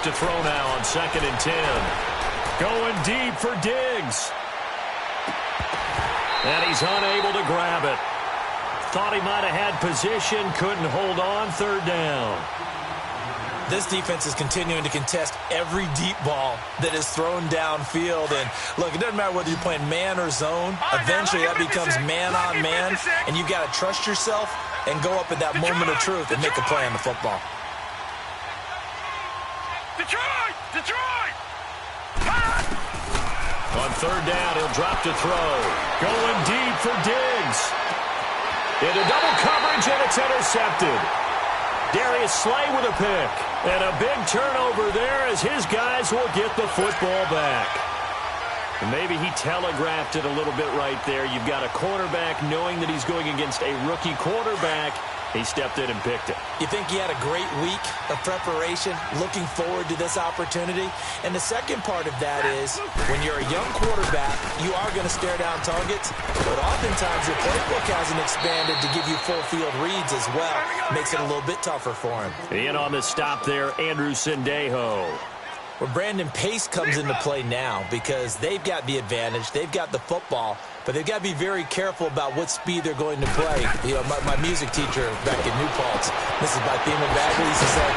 To throw now on 2nd and 10. Going deep for Diggs. And he's unable to grab it. Thought he might have had position, couldn't hold on, 3rd down. This defense is continuing to contest every deep ball that is thrown downfield. And look, it doesn't matter whether you're playing man or zone. Eventually that becomes man on man, and you've got to trust yourself and go up at that moment of truth and make a play on the football. Detroit! On 3rd down, he'll drop to throw. Going deep for Diggs. Into double coverage, and it's intercepted. Darius Slay with a pick. And a big turnover there as his guys will get the football back. And maybe he telegraphed it a little bit right there. You've got a cornerback knowing that he's going against a rookie quarterback. He stepped in and picked it. You think he had a great week of preparation, looking forward to this opportunity? And the second part of that is, when you're a young quarterback, you are going to stare down targets, but oftentimes your playbook hasn't expanded to give you full field reads as well. Makes it a little bit tougher for him. In on the stop there, Andrew Sendejo. Well, Brandon, pace comes into play now because they've got the advantage. They've got the football, but they've got to be very careful about what speed they're going to play. You know, my music teacher back in New Paltz, Mrs. Bathema Bagley, used to say,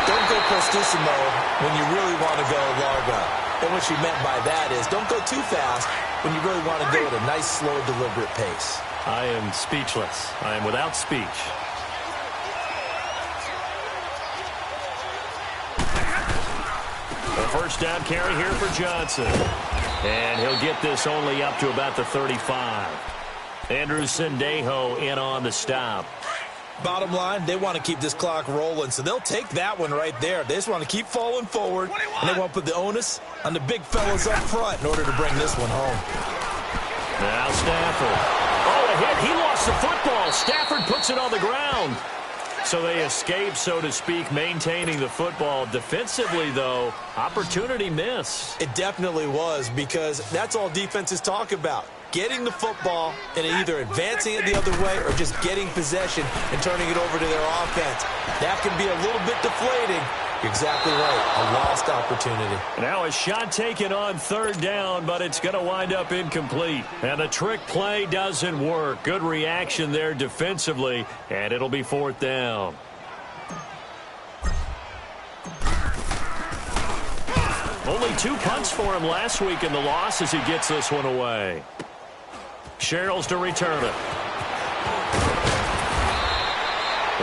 don't go prestissimo when you really want to go largo. And what she meant by that is don't go too fast when you really want to go at a nice, slow, deliberate pace. I am speechless. I am without speech. A first down carry here for Johnson. And he'll get this only up to about the 35. Andrew Sendejo in on the stop. Bottom line, they want to keep this clock rolling, so they'll take that one right there. They just want to keep falling forward, and they want to put the onus on the big fellas up front in order to bring this one home. Now Stafford. Oh, a hit. He lost the football. Stafford puts it on the ground. So they escape, so to speak, maintaining the football. Defensively, though, opportunity miss. It definitely was, because that's all defenses talk about. Getting the football and either advancing it the other way or just getting possession and turning it over to their offense. That can be a little bit deflating. You're exactly right. A lost opportunity. Now a shot taken on 3rd down, but it's going to wind up incomplete. And the trick play doesn't work. Good reaction there defensively, and it'll be 4th down. Only 2 punts for him last week in the loss as he gets this one away. Sherrills to return it.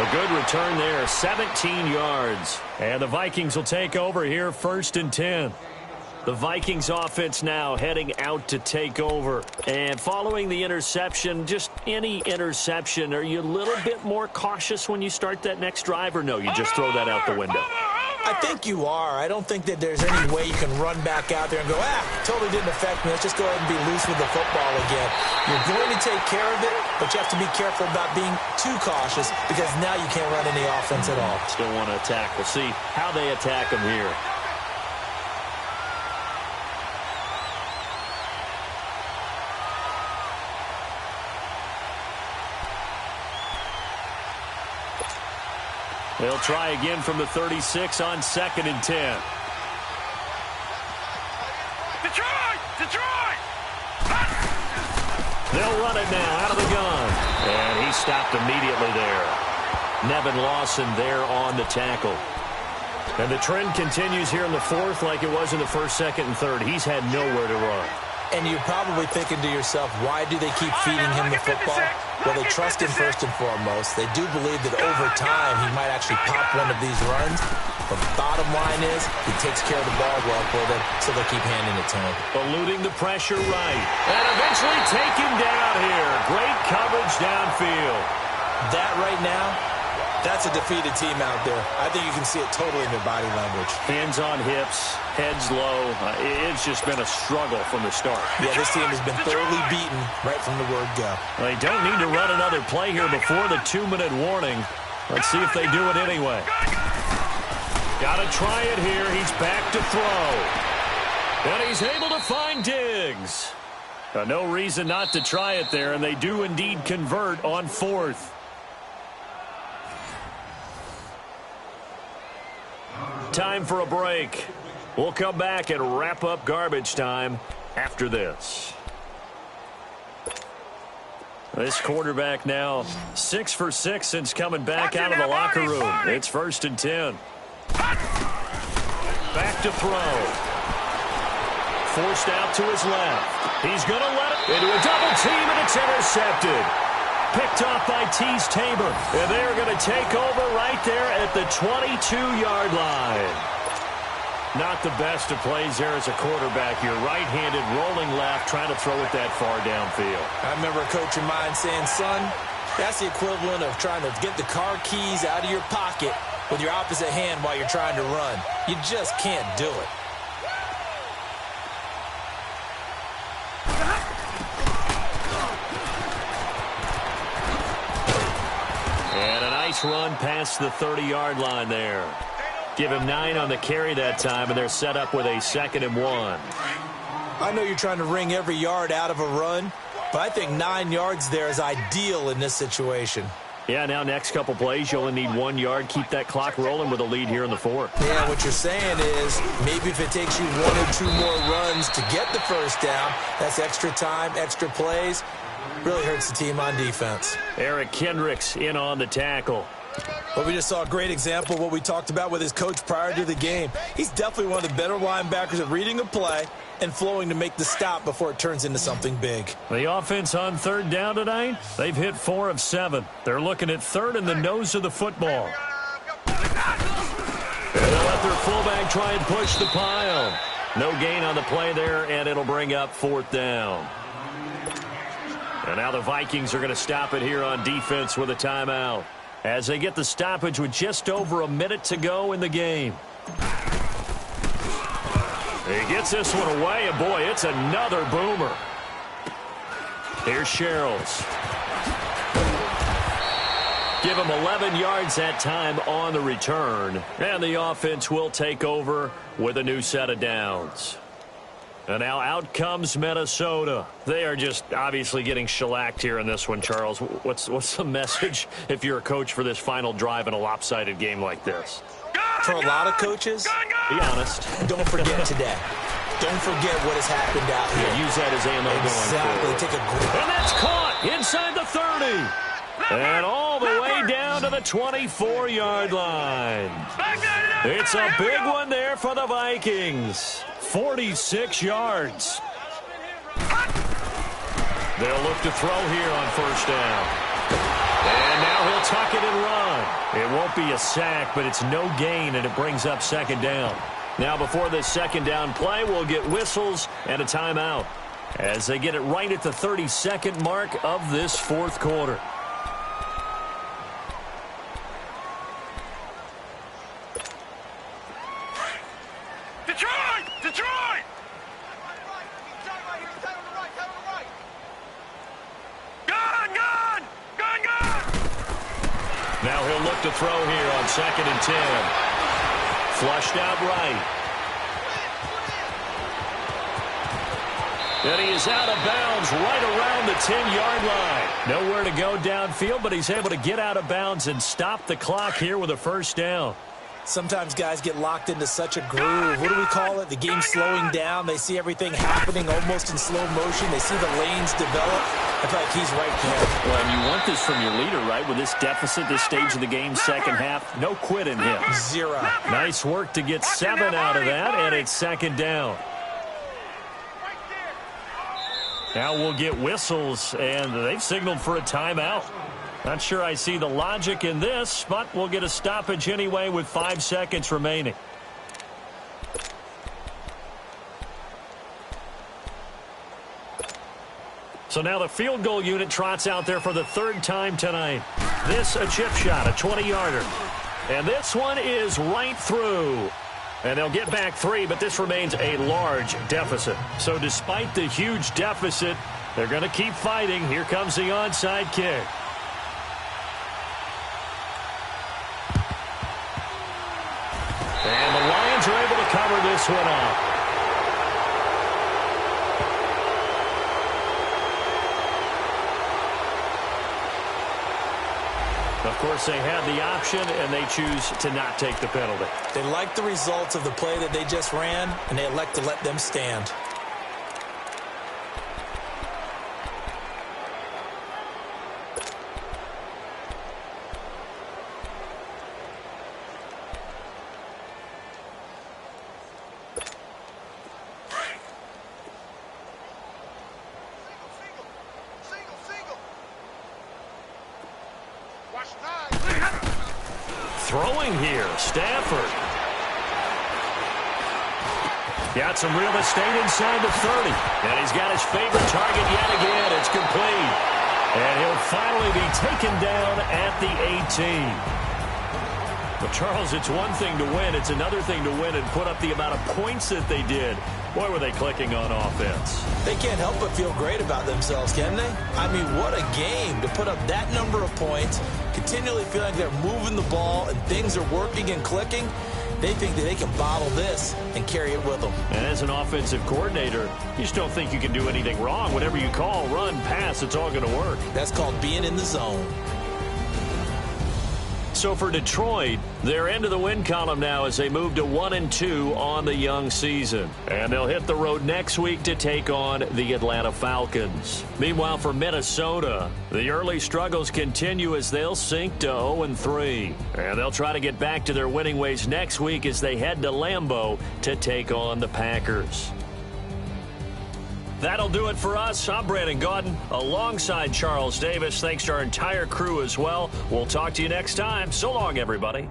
A good return there, 17 yards. And the Vikings will take over here, 1st and 10. The Vikings offense now heading out to take over. And following the interception, just any interception, are you a little bit more cautious when you start that next drive, or no, you just throw that out the window? I think you are. I don't think that there's any way you can run back out there and go, totally didn't affect me. Let's just go ahead and be loose with the football again. You're going to take care of it, but you have to be careful about being too cautious because now you can't run any offense at all. Still want to attack. We'll see how they attack them here. They'll try again from the 36 on 2nd and 10. Detroit! They'll run it now out of the gun. And he stopped immediately there. Nevin Lawson there on the tackle. And the trend continues here in the 4th like it was in the 1st, 2nd, and 3rd. He's had nowhere to run. And you're probably thinking to yourself, why do they keep feeding him the football? Well, they trust him first and foremost. They do believe that over time he might actually pop one of these runs. But the bottom line is he takes care of the ball well for them, so they'll keep handing it to him. Eluding the pressure right. And eventually taken down here. Great coverage downfield. That right now, that's a defeated team out there. I think you can see it totally in their body language. Hands on hips, heads low. It's just been a struggle from the start. Yeah, this team has been thoroughly beaten right from the word go. They don't need to run another play here before the 2-minute warning. Let's see if they do it anyway. Got to try it here. He's back to throw. And he's able to find Diggs. No reason not to try it there, and they do indeed convert on 4th. Time for a break. We'll come back and wrap up garbage time after this. This quarterback now 6 for 6 since coming back out of the locker room. It's 1st and 10. Back to throw. Forced out to his left. He's going to let it into a double team, and it's intercepted. Picked off by Tease Tabor. And they're going to take over right there at the 22-yard line. Not the best of plays there as a quarterback. You're right-handed, rolling left, trying to throw it that far downfield. I remember a coach of mine saying, son, that's the equivalent of trying to get the car keys out of your pocket with your opposite hand while you're trying to run. You just can't do it. And a nice run past the 30-yard line there. Give him 9 on the carry that time, and they're set up with a 2nd and 1. I know you're trying to wring every yard out of a run, but I think 9 yards there is ideal in this situation. Yeah, now next couple plays, you only need 1 yard. Keep that clock rolling with a lead here in the 4th. Yeah, what you're saying is maybe if it takes you 1 or 2 more runs to get the first down, that's extra time, extra plays. Really hurts the team on defense. Eric Kendricks in on the tackle. Well, we just saw a great example of what we talked about with his coach prior to the game. He's definitely one of the better linebackers at reading a play and flowing to make the stop before it turns into something big. The offense on 3rd down tonight, they've hit 4 of 7. They're looking at 3rd in the nose of the football. And they'll let their fullback try and push the pile. No gain on the play there, and it'll bring up 4th down. And now the Vikings are going to stop it here on defense with a timeout, as they get the stoppage with just over a minute to go in the game. He gets this one away, and boy, it's another boomer. Here's Sherrills. Give him 11 yards that time on the return, and the offense will take over with a new set of downs. And now out comes Minnesota. They are just obviously getting shellacked here in this one, Charles. What's the message if you're a coach for this final drive in a lopsided game like this? For a lot of coaches, be honest. Don't forget today. Don't forget what has happened out here. Yeah, use that as ammo going forward. And that's caught inside the 30. And all the way down to the 24-yard line. It's a big one there for the Vikings. 46 yards. They'll look to throw here on 1st down. And now he'll tuck it and run. It won't be a sack, but it's no gain, and it brings up second down. Now before this second down play, we'll get whistles and a timeout as they get it right at the 32nd mark of this fourth quarter. Detroit! Now he'll look to throw here on 2nd and 10. Flushed out right. And he is out of bounds right around the 10-yard line. Nowhere to go downfield, but he's able to get out of bounds and stop the clock here with a first down. Sometimes guys get locked into such a groove. What do we call it? The game's slowing down. They see everything happening almost in slow motion. They see the lanes develop. I feel like he's right there. Well, and you want this from your leader, right? With this deficit, this stage of the game, second half, no quit in him. 0. Nice work to get 7 out of that, and it's second down. Now we'll get whistles, and they've signaled for a timeout. Not sure I see the logic in this, but we'll get a stoppage anyway with 5 seconds remaining. So now the field goal unit trots out there for the 3rd time tonight. This a chip shot, a 20-yarder. And this one is right through. And they'll get back 3, but this remains a large deficit. So despite the huge deficit, they're going to keep fighting. Here comes the onside kick. And the Lions are able to cover this one up. Of course, they had the option, and they choose to not take the penalty. They like the results of the play that they just ran, and they elect to let them stand. Throwing here, Stafford. Got some real estate inside the 30. And he's got his favorite target yet again. It's complete. And he'll finally be taken down at the 18. But, Charles, it's one thing to win. It's another thing to win and put up the amount of points that they did. Boy, were they clicking on offense. They can't help but feel great about themselves, can they? I mean, what a game to put up that number of points, continually feeling like they're moving the ball and things are working and clicking. They think that they can bottle this and carry it with them. And as an offensive coordinator, you just don't think you can do anything wrong. Whatever you call, run, pass, it's all going to work. That's called being in the zone. So for Detroit, they're into the win column now as they move to 1-2 on the young season. And they'll hit the road next week to take on the Atlanta Falcons. Meanwhile, for Minnesota, the early struggles continue as they'll sink to 0-3. And they'll try to get back to their winning ways next week as they head to Lambeau to take on the Packers. That'll do it for us. I'm Brandon Gaudin alongside Charles Davis. Thanks to our entire crew as well. We'll talk to you next time. So long, everybody.